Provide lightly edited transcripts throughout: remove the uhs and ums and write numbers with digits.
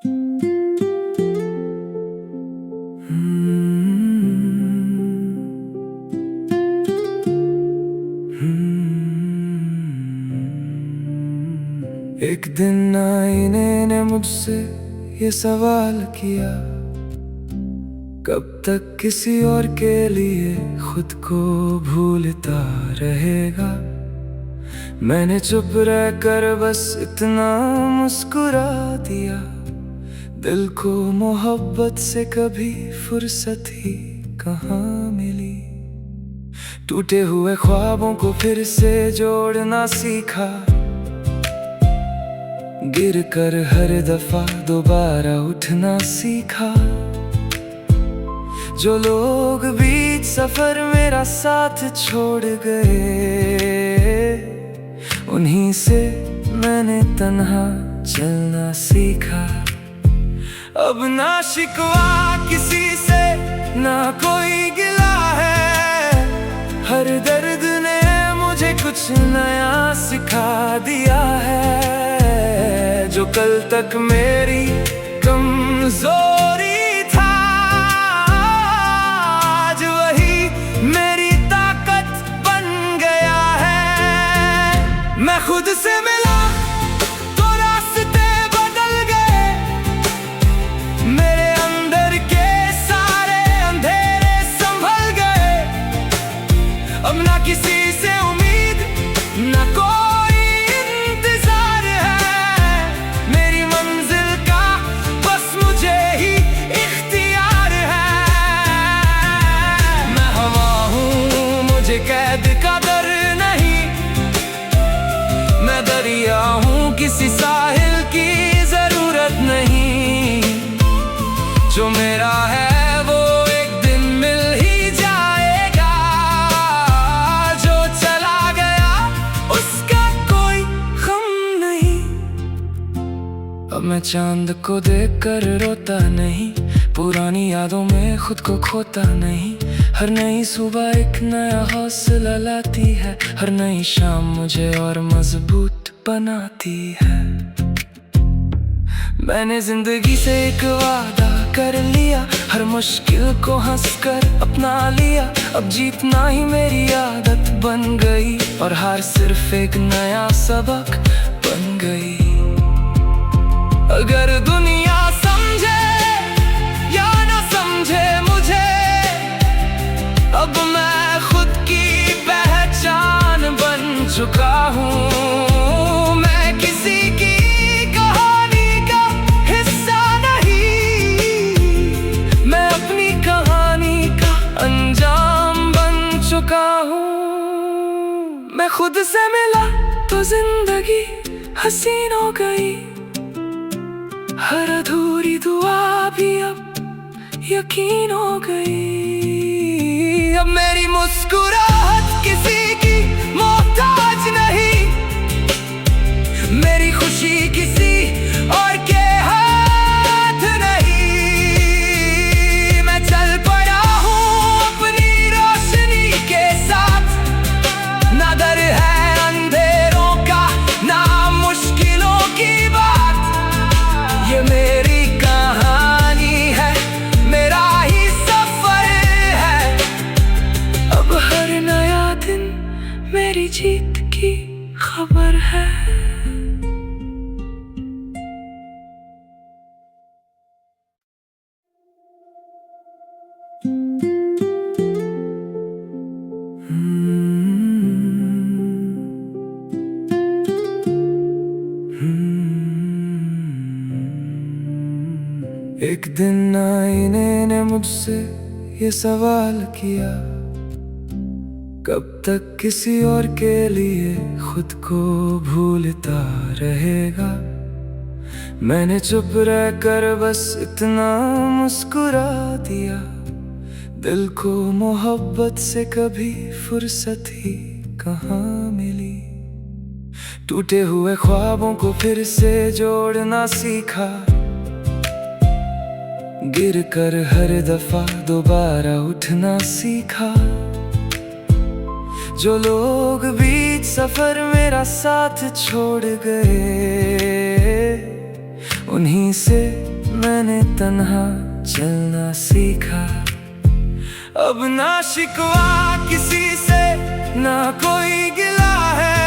एक दिन आईने ने मुझसे ये सवाल किया, कब तक किसी और के लिए खुद को भूलता रहेगा। मैंने चुप रहकर बस इतना मुस्कुरा दिया, दिल को मोहब्बत से कभी फुर्सत ही कहाँ मिली। टूटे हुए ख्वाबों को फिर से जोड़ना सीखा, गिर कर हर दफा दोबारा उठना सीखा। जो लोग बीच सफर मेरा साथ छोड़ गए, उन्हीं से मैंने तन्हा चलना सीखा। अब ना शिकवा किसी से, ना कोई गिला है। हर दर्द ने मुझे कुछ नया सिखा दिया है। जो कल तक मेरी कमजोरी था, आज वही मेरी ताकत बन गया है। मैं खुद से मिला तो रास्ते बदल गए, मेरे अंदर के सारे अंधेरे संभल गए। अब ना किसी से उम्मीद, ना कोई इंतजार है। मेरी मंजिल का बस मुझे ही इख्तियार है। मैं हवा हूँ, मुझे कैद का डर नहीं। मैं दरिया हूँ, किसी साहिल की जरूरत नहीं। जो मेरा है वो एक दिन मिल ही जाएगा, जो चला गया उसका कोई गम नहीं। अब मैं चांद को देखकर रोता नहीं, पुरानी यादों में खुद को खोता नहीं। हर नई सुबह एक नया हौसला लाती है, हर नई शाम मुझे और मजबूत बनाती है। मैंने जिंदगी से एक वादा कर लिया, हर मुश्किल को हंसकर अपना लिया। अब जीतना ही मेरी आदत बन गई, और हार सिर्फ एक नया सबक बन गई। अगर दुनिया समझे या ना समझे मुझे, अब मैं खुद की पहचान बन चुका हूँ। मैं किसी की कहानी का हिस्सा नहीं, मैं अपनी कहानी का अंजाम बन चुका हूँ। मैं खुद से मिला तो जिंदगी हसीन हो गई, हर अधूरी दुआ भी अब यकीन हो गई। अब मेरी मुस्कुराहट किसी की मोहताज नहीं, मेरी खुशी किसी और के हाथ नहीं। मैं चल पड़ा हूँ अपनी रोशनी के साथ, ना डर है अंधेरों का, ना मुश्किलों की बात। ये मेरी कहानी है, मेरा ही सफर है। अब हर नया दिन मेरी जीत की खबर है। एक दिन आईने ने मुझसे ये सवाल किया, कब तक किसी और के लिए खुद को भूलता रहेगा। मैंने चुप रहकर बस इतना मुस्कुरा दिया, दिल को मोहब्बत से कभी फुर्सत ही कहाँ मिली। टूटे हुए ख्वाबों को फिर से जोड़ना सीखा, गिर कर हर दफा दोबारा उठना सीखा। जो लोग बीच सफर मेरा साथ छोड़ गए, उन्हीं से मैंने तन्हा चलना सीखा। अब ना शिकवा किसी से, ना कोई गिला है।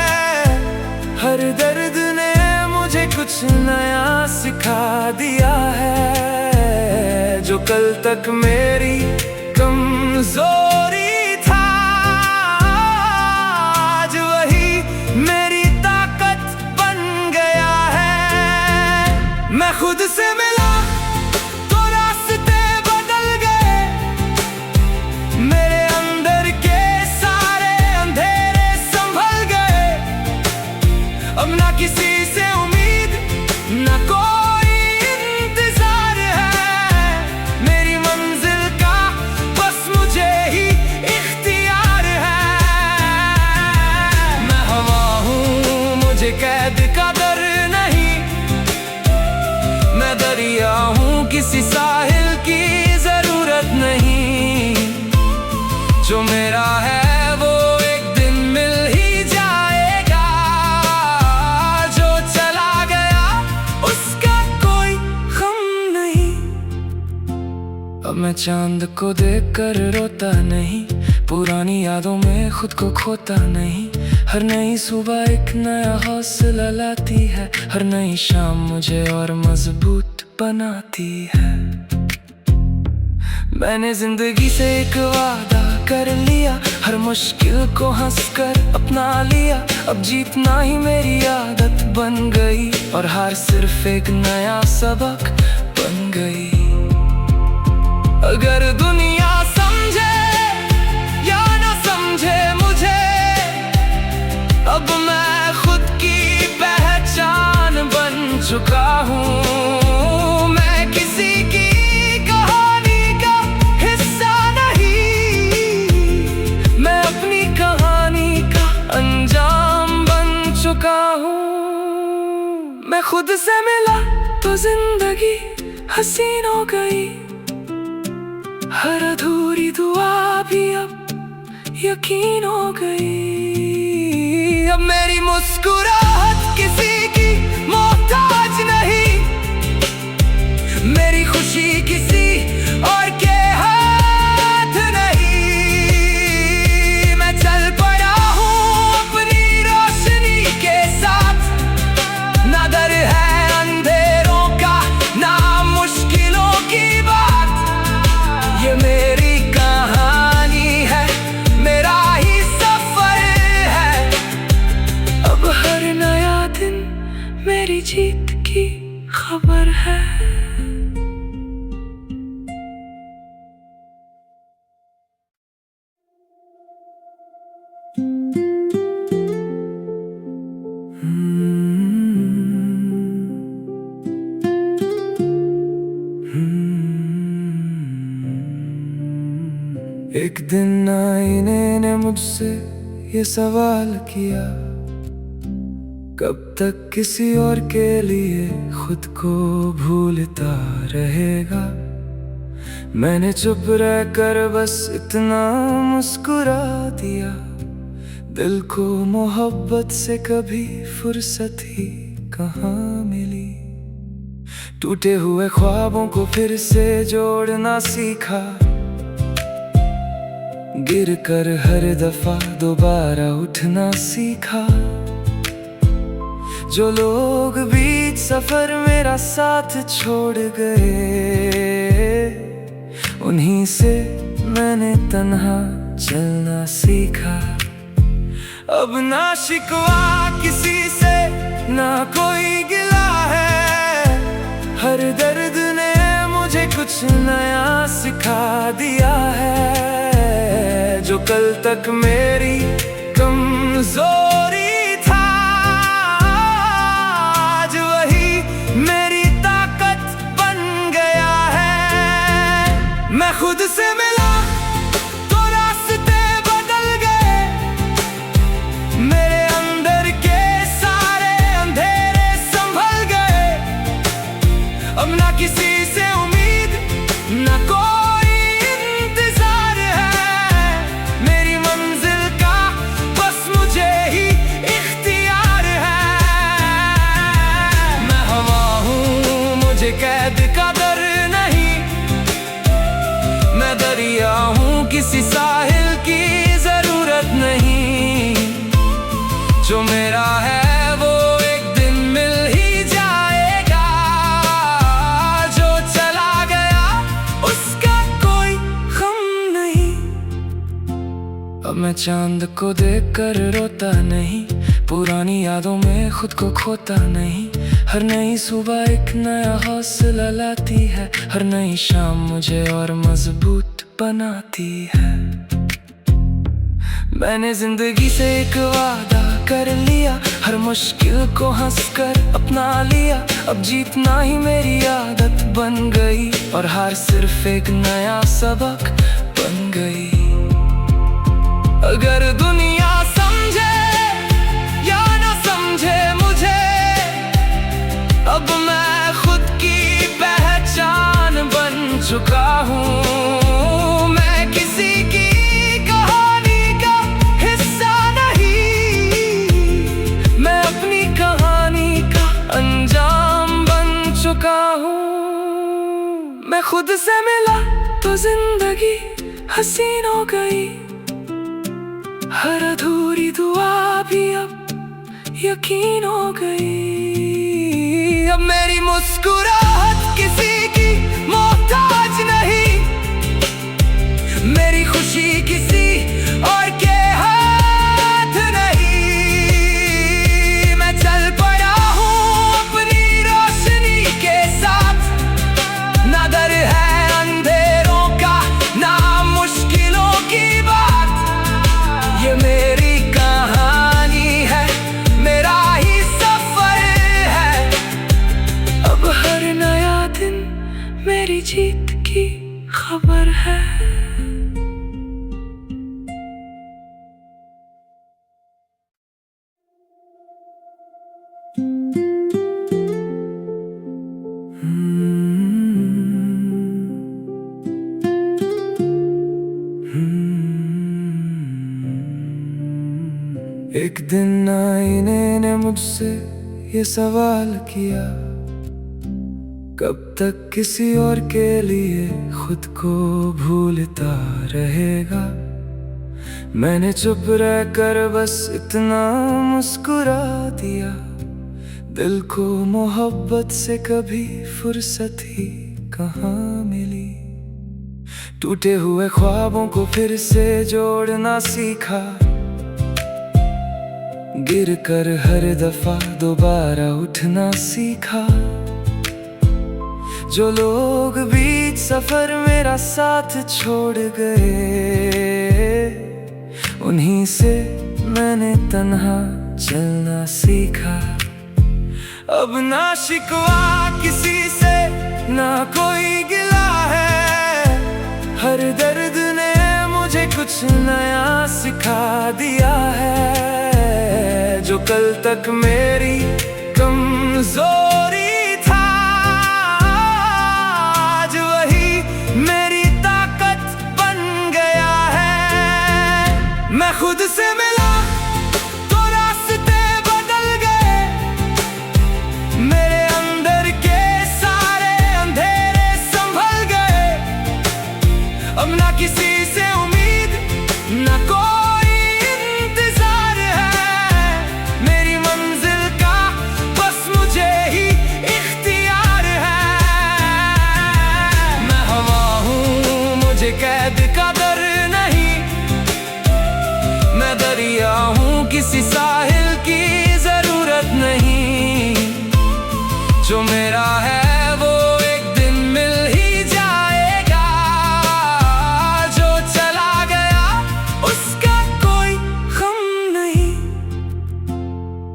हर दर्द ने मुझे कुछ नया सिखा दिया है। जो कल तक मेरी कमजोरी था, आज वही मेरी ताकत बन गया है। मैं खुद से मिला तो रास्ते बदल गए। मेरे अंदर के सारे अंधेरे संभल गए। अब ना किसी से उम्मीद, ना कोई इंतजार है। मेरी मंजिल का बस मुझे ही इख्तियार है। मैं हवा हूँ, मुझे कैद का डर नहीं। मैं दरिया हूँ, किसी साहिल की जरूरत नहीं। जो मेरा है वो एक दिन मिल ही जाएगा। जो चला गया उसका कोई गम नहीं। अब मैं चांद को देखकर रोता नहीं। पुरानी यादों में खुद को खोता नहीं। हर नई सुबह एक नया हौसला लाती है। हर नई शाम मुझे और मजबूत बनाती है। मैंने जिंदगी से एक वादा कर लिया। हर मुश्किल को हंसकर अपना लिया। अब जीतना ही मेरी आदत बन गई, और हार सिर्फ एक नया सबक बन गई। अगर दुनिया समझे या ना समझे मुझे, अब मैं खुद की पहचान बन चुका हूँ। मैं किसी की कहानी का हिस्सा नहीं। मैं अपनी कहानी का अंजाम बन चुका हूँ। मैं खुद से मिला तो जिंदगी हसीन हो गई। हर अधूरी दुआ भी अब यकीन हो गई। अब मेरी मुस्कुराहट किसी की मोहताज नहीं। मेरी खुशी किसी और के हाथ नहीं। मैं चल पड़ा हूँ अपनी रोशनी के साथ। ना डर है अंधेरों का, ना मुश्किलों की बात। ये मेरी कहानी है, मेरा ही सफर है। अब हर नया दिन मेरी जीत की खबर है। एक दिन आईने ने मुझसे ये सवाल किया, कब तक किसी और के लिए खुद को भूलता रहेगा। मैंने चुप रहकर बस इतना मुस्कुरा दिया। दिल को मोहब्बत से कभी फुर्सत ही कहाँ मिली। टूटे हुए ख्वाबों को फिर से जोड़ना सीखा। गिर कर हर दफा दोबारा उठना सीखा। जो लोग बीच सफर मेरा साथ छोड़ गए, उन्हीं से मैंने तन्हा चलना सीखा। अब ना शिकवा किसी से, ना कोई गिला है। हर दर्द ने मुझे कुछ नया सिखा दिया है। जो कल तक मेरी कमजोरी था, आज वही मेरी ताकत बन गया है। मैं खुद से मिला तो रास्ते बदल गए। मेरे अंदर के सारे अंधेरे संभल गए। अब ना किसी से उम्मीद, ना कोई इंतजार है। मेरी मंजिल का बस मुझे ही चांद को देखकर रोता नहीं, पुरानी यादों में खुद को खोता नहीं। हर नई सुबह एक नया हौसला लाती है, हर नई शाम मुझे और मजबूत बनाती है। मैंने जिंदगी से एक वादा कर लिया, हर मुश्किल को हंसकर अपना लिया। अब जीतना ही मेरी आदत बन गई, और हार सिर्फ एक नया सबक बन गई। अगर दुनिया समझे या ना समझे मुझे, अब मैं खुद की पहचान बन चुका हूँ। मैं किसी की कहानी का हिस्सा नहीं, मैं अपनी कहानी का अंजाम बन चुका हूँ। मैं खुद से मिला तो जिंदगी हसीन हो गई, हर अधूरी दुआ भी अब यकीन हो गई। अब मेरी मुस्कुराहट किसी की मोहताज नहीं, मेरी खुशी किसी और के हाथ नहीं। मैं चल पड़ा हूँ अपनी रोशनी के साथ, ना डर है अंधेरों का ना मुश्किलों की बात। ये मेरी कहानी है, मेरा ही सफर है। अब हर नया दिन मेरी जीत की खबर है। एक दिन आईने ने मुझसे ये सवाल किया, कब तक किसी और के लिए खुद को भूलता रहेगा। मैंने चुप रहकर बस इतना मुस्कुरा दिया, दिल को मोहब्बत से कभी फुर्सत ही कहाँ मिली। टूटे हुए ख्वाबों को फिर से जोड़ना सीखा, गिर कर हर दफा दोबारा उठना सीखा। जो लोग बीच सफर मेरा साथ छोड़ गए, उन्हीं से मैंने तन्हा चलना सीखा। अब ना शिकवा किसी से ना कोई गिला है, हर दर्द ने मुझे कुछ नया सिखा दिया है। जो कल तक मेरी कमजोरी था, आज वही मेरी ताकत बन गया है। मैं खुद से मिला तो रास्ते बदल गए, मेरे अंदर के सारे अंधेरे संभल गए। अब ना किसी से उम्मीद ना कोई कैद का डर नहीं, मैं दरिया हूँ किसी साहिल की जरूरत नहीं। जो मेरा है वो एक दिन मिल ही जाएगा, जो चला गया उसका कोई गम नहीं।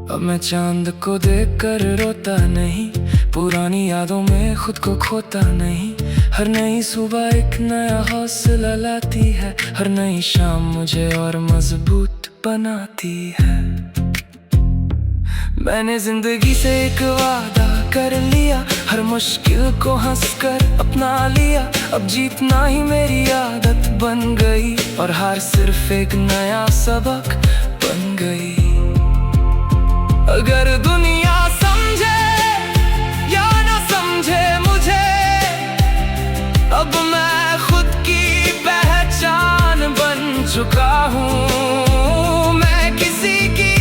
अब मैं चांद को देखकर रोता नहीं, पुरानी यादों में खुद को खोता नहीं। हर नई सुबह एक नया हौसला लाती है, हर नई शाम मुझे और मजबूत बनाती है। मैंने जिंदगी से एक वादा कर लिया, हर मुश्किल को हंसकर अपना लिया। अब जीतना ही मेरी आदत बन गई, और हार सिर्फ एक नया सबक बन गई। अगर दुनिया समझे या ना समझे मुझे, अब मैं खुद की पहचान बन चुका हूँ। मैं किसी की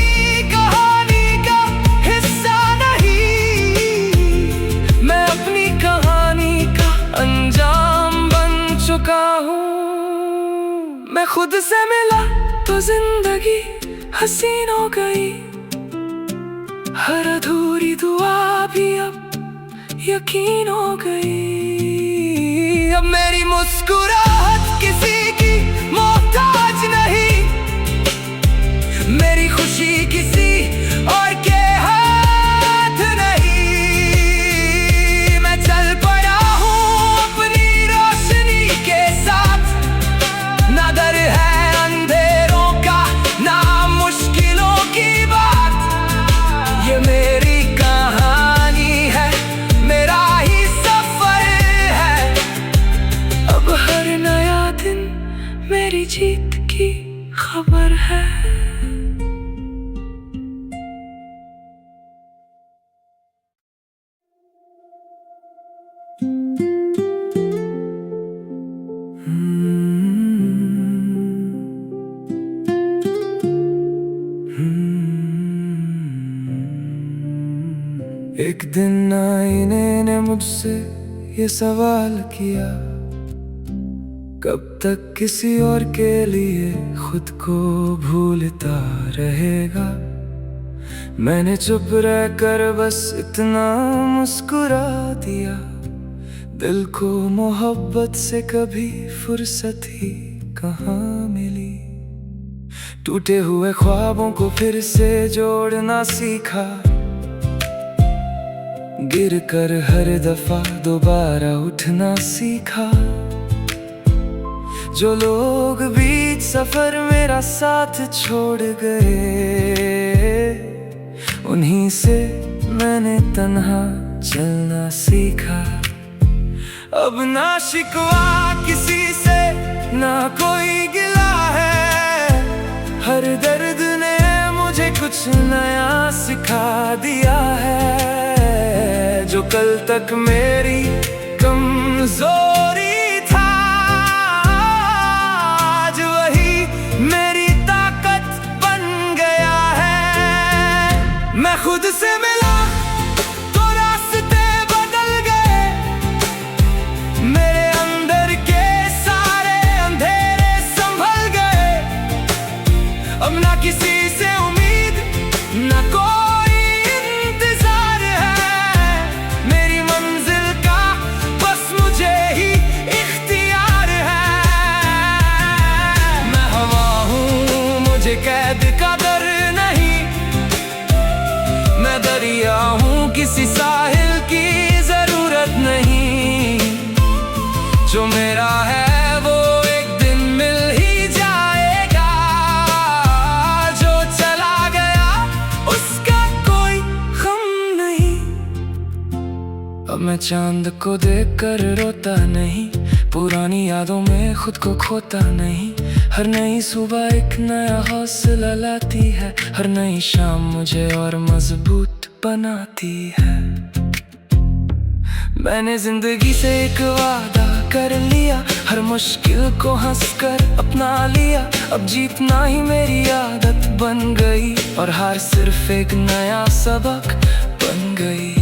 कहानी का हिस्सा नहीं, मैं अपनी कहानी का अंजाम बन चुका हूँ। मैं खुद से मिला तो तो जिंदगी हसीन हो गई। हर अधूरी दुआ भी अब यकीन हो गई। अब मेरी मुस्कुराहट किसी की मोहताज नहीं, मेरी खुशी किसी और के हाथ नहीं। मैं चल पड़ा हूँ अपनी रोशनी के साथ, ना डर है अंधेरों का ना मुश्किलों की बात। ये मेरी कहानी है, मेरा ही सफर है। अब हर नया दिन मेरी जीत की खबर है। एक दिन आईने ने मुझसे ये सवाल किया, कब तक किसी और के लिए खुद को भूलता रहेगा। मैंने चुप रहकर बस इतना मुस्कुरा दिया, दिल को मोहब्बत से कभी फुर्सत ही कहाँ मिली। टूटे हुए ख्वाबों को फिर से जोड़ना सीखा, गिर कर हर दफा दोबारा उठना सीखा। जो लोग बीच सफर मेरा साथ छोड़ गए, उन्हीं से मैंने तन्हा चलना सीखा। अब ना शिकवा किसी से ना कोई गिला है, हर दर्द ने मुझे कुछ नया सिखा दिया है। जो कल तक मेरी कमजोरी था, आज वही मेरी ताकत बन गया है। मैं खुद से मिला तो रास्ते बदल गए, मेरे अंदर के सारे अंधेरे संभल गए। अब ना किसी से उम्मीद ना कोई इंतजार है, मेरी मंजिल का बस मुझे ही इख्तियार है। मैं हवा हूँ मुझे कैद का डर नहीं, मैं दरिया हूँ किसी साहिल की जरूरत नहीं। जो मेरा है वो एक दिन मिल ही जाएगा, जो चला गया उसका कोई गम नहीं। अब मैं चांद को देखकर रोता नहीं, पुरानी यादों में खुद को खोता नहीं। हर नई सुबह एक नया हौसला लाती है, हर नई शाम मुझे और मजबूत बनाती है। मैंने जिंदगी से एक वादा कर लिया, हर मुश्किल को हंसकर अपना लिया। अब जीतना ही मेरी आदत बन गई, और हार सिर्फ एक नया सबक बन गई।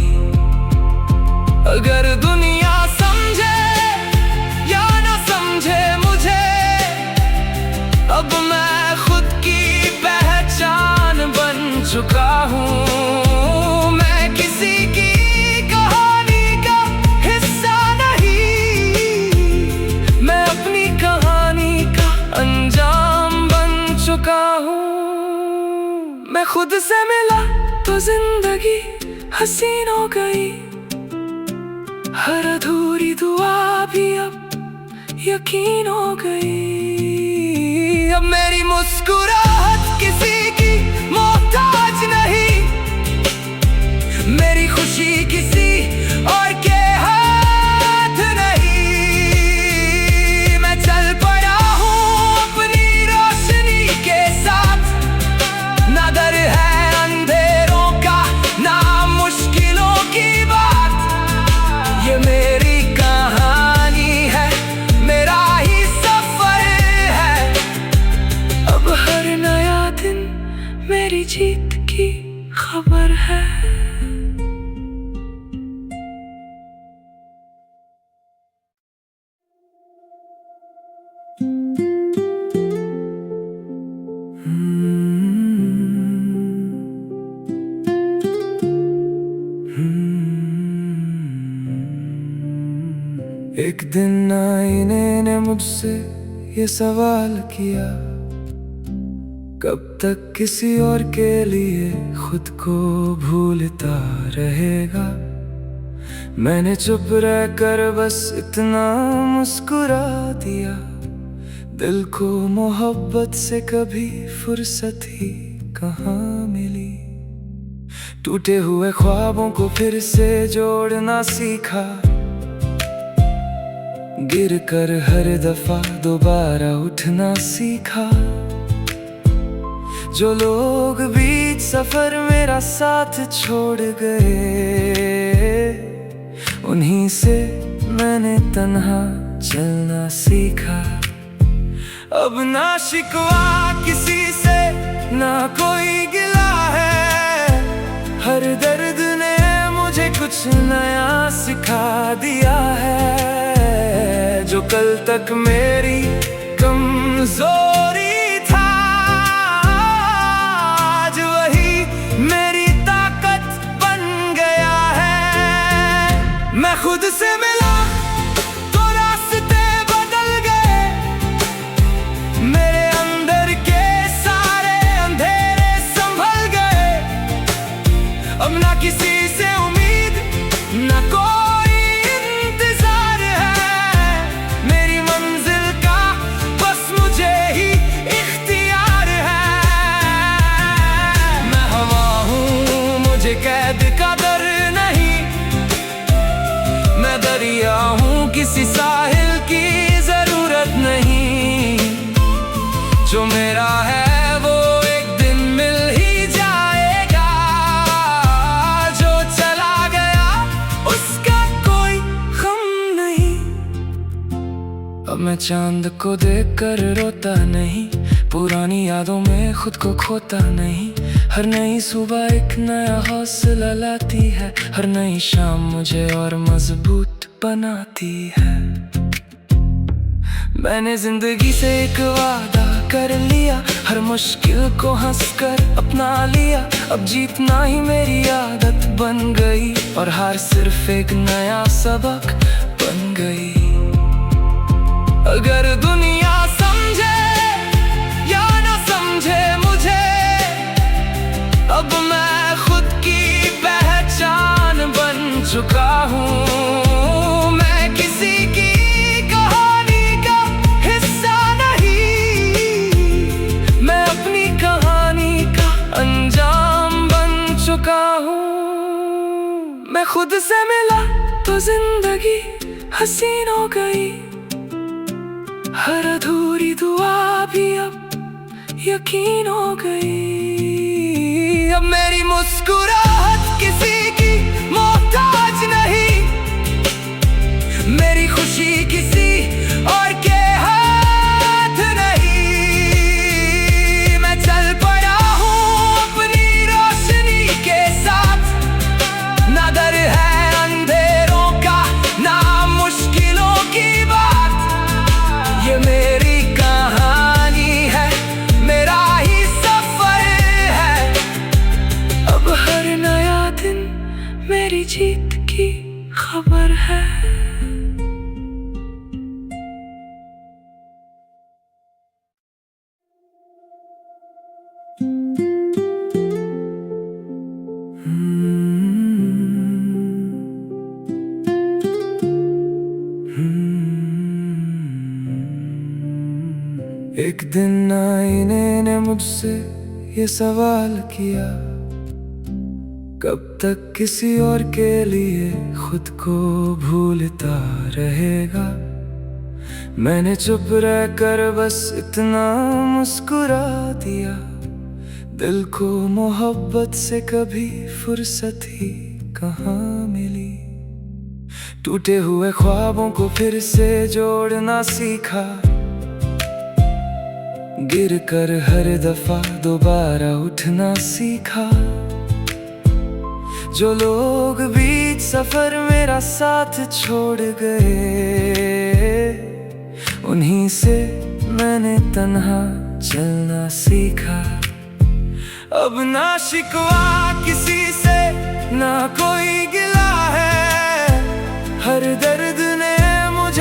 अगर दुनिया समझे या ना समझे मुझे, अब मैं खुद की पहचान बन चुका हूँ। मैं किसी की कहानी का हिस्सा नहीं, मैं अपनी कहानी का अंजाम बन चुका हूँ। मैं खुद से मिला तो जिंदगी हसीन हो गई, हर अधूरी दुआ भी अब यकीन हो गई। अब मेरी मुस्कुराहट किसी की मोहताज नहीं, मेरी खुशी किसी और के हाथ नहीं। मैं चल पड़ा हूँ अपनी रोशनी के साथ, ना डर है अंधेरों का ना मुश्किलों की बात। ये मेरी कहानी है, मेरा ही सफर है। अब हर नया दिन मेरी जीत की खबर है। एक दिन आईने ने मुझसे ये सवाल किया, कब तक किसी और के लिए खुद को भूलता रहेगा। मैंने चुप रहकर बस इतना मुस्कुरा दिया, दिल को मोहब्बत से कभी फुर्सत ही कहाँ मिली। टूटे हुए ख्वाबों को फिर से जोड़ना सीखा, गिर कर हर दफा दोबारा उठना सीखा। जो लोग बीच सफर मेरा साथ छोड़ गए, उन्हीं से मैंने तन्हा चलना सीखा। अब ना शिकवा किसी से, ना कोई गिला है, हर दर्द ने मुझे कुछ नया सिखा दिया है। जो कल तक मेरी कमजोरी था, आज वही मेरी ताकत बन गया है। मैं खुद से मिला तो रास्ते बदल गए, मेरे अंदर के सारे अंधेरे संभल गए। अब ना किसी से उम्मीद, ना कोई इंतजार है, मेरी मंजिल का बस मुझे ही इख्तियार है। मैं हवा हूँ, मुझे कैद का डर नहीं, मैं दरिया हूँ, किसी साहिल की जरूरत नहीं। जो मेरा है वो एक दिन मिल ही जाएगा, जो चला गया उसका कोई गम नहीं। अब मैं चांद को देखकर रोता नहीं, पुरानी यादों में खुद को खोता नहीं। हर नई सुबह एक नया हौसला लाती है, हर नई शाम मुझे और मजबूत बनाती है। मैंने जिंदगी से एक वादा कर लिया, हर मुश्किल को हंसकर अपना लिया। अब जीतना ही मेरी आदत बन गई, और हार सिर्फ एक नया सबक बन गई। अगर दुनिया समझे या ना समझे मुझे, अब मैं खुद की पहचान बन चुका हूँ। मैं किसी की कहानी का हिस्सा नहीं, मैं अपनी कहानी का अंजाम बन चुका हूँ। मैं खुद से मिला तो जिंदगी हसीन हो गई, हर अधूरी दुआ भी अब यकीन हो गई। अब मेरी मुस्कुराहट किसी की मोहताज नहीं, मेरी खुशी किसी और के हाथ नहीं। मैं चल पड़ा हूँ अपनी रोशनी के साथ, ना डर है अंधेरों का, ना मुश्किलों की बात। ये मेरी कहानी है, मेरा ही सफर है। अब हर नया दिन मेरी जीत की खबर है। एक दिन आईने ने मुझसे ये सवाल किया, कब तक किसी और के लिए खुद को भूलता रहेगा। मैंने चुप रहकर बस इतना मुस्कुरा दिया, दिल को मोहब्बत से कभी फुर्सत ही कहाँ मिली। टूटे हुए ख्वाबों को फिर से जोड़ना सीखा, गिर कर हर दफा दोबारा उठना सीखा। जो लोग बीच सफर मेरा साथ छोड़ गए, उन्हीं से मैंने तन्हा चलना सीखा। अब ना शिकवा किसी से, ना कोई गिला है, हर दर्द ने मुझे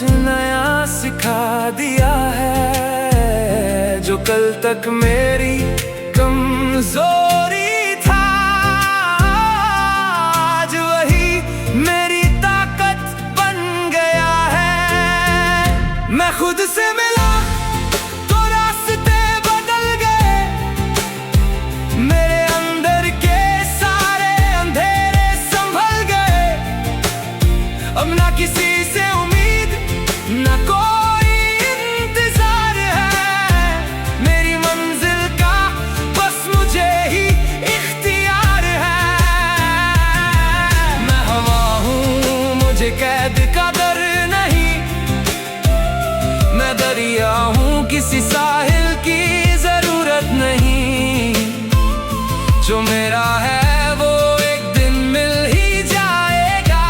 नया सिखा दिया है। जो कल तक मेरी कमजोरी था, आज वही मेरी ताकत बन गया है। मैं खुद से मिला तो रास्ते बदल गए, मेरे अंदर के सारे अंधेरे संभल गए। अब ना किसी से उम्मीद, ना कोई इंतजार है। मेरी मंजिल का बस मुझे ही इख्तियार है। मैं हवा हूँ, मुझे कैद का डर नहीं। मैं दरिया हूँ, किसी साहिल की जरूरत नहीं। जो मेरा है वो एक दिन मिल ही जाएगा,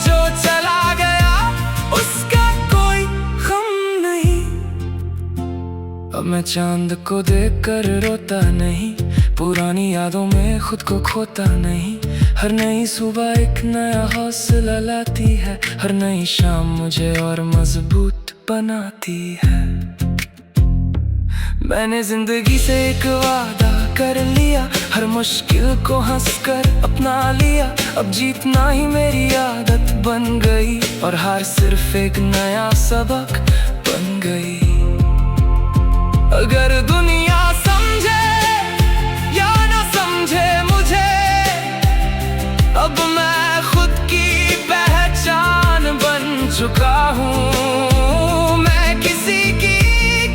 जो चला गया उसका कोई गम नहीं। अब मैं चांद को देखकर रोता नहीं, पुरानी यादों में खुद को खोता नहीं। हर नई सुबह एक नया हौसला लाती है, हर नई शाम मुझे और मजबूत बनाती है। मैंने जिंदगी से एक वादा कर लिया, हर मुश्किल को हंसकर अपना लिया। अब जीतना ही मेरी आदत बन गई, और हार सिर्फ एक नया सबक बन गई। अगर दुनिया समझे या ना समझे मुझे, अब मैं खुद की पहचान बन चुका हूँ। मैं किसी की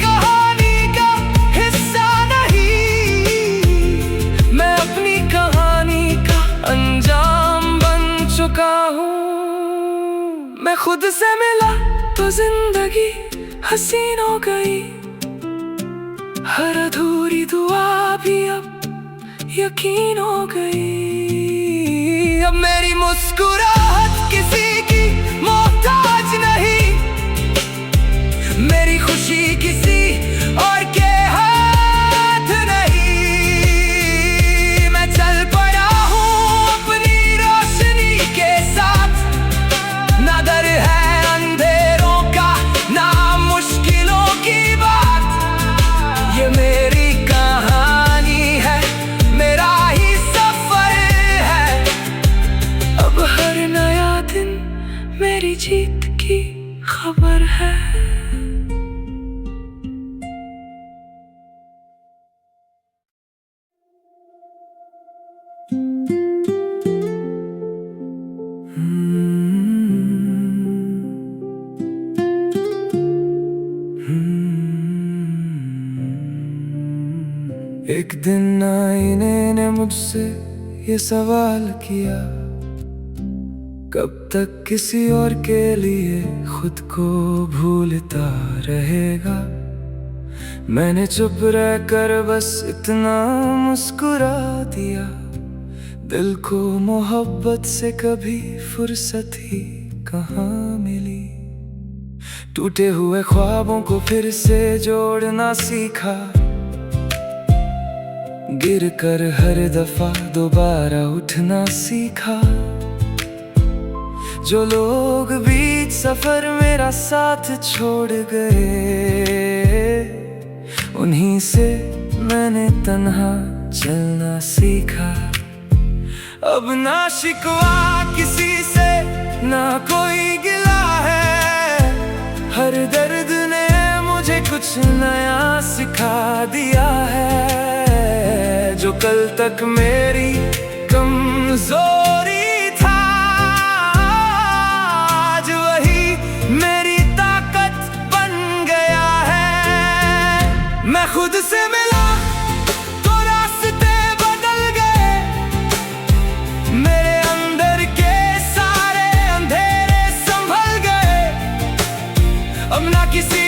कहानी का हिस्सा नहीं, मैं अपनी कहानी का अंजाम बन चुका हूँ। मैं खुद से मिला तो जिंदगी हसीन हो गई, हर अधूरी दुआ भी अब यकीन हो गई। अब मेरी मुस्कुराहट किसी की मोहताज नहीं, मेरी खुशी किसी और के हाथ नहीं। मैं चल पड़ा हूँ अपनी रोशनी के साथ, ना डर है अंधेरों का, ना मुश्किलों की बात। ये मेरी कहानी है, मेरा ही सफर है। अब हर नया दिन मेरी जीत की खबर है। एक दिन आईने ने मुझसे ये सवाल किया, कब तक किसी और के लिए खुद को भूलता रहेगा। मैंने चुप रहकर बस इतना मुस्कुरा दिया, दिल को मोहब्बत से कभी फुर्सत ही कहाँ मिली। टूटे हुए ख्वाबों को फिर से जोड़ना सीखा, गिर कर हर दफा दोबारा उठना सीखा। जो लोग बीच सफर मेरा साथ छोड़ गए, उन्हीं से मैंने तन्हा चलना सीखा। अब ना शिकवा किसी से, ना कोई गिला है। हर दर्द ने मुझे कुछ नया सिखा दिया है। जो कल तक मेरी कमजोरी था, आज वही मेरी ताकत बन गया है। मैं खुद से मिला तो रास्ते बदल गए, मेरे अंदर के सारे अंधेरे संभल गए। अब ना किसी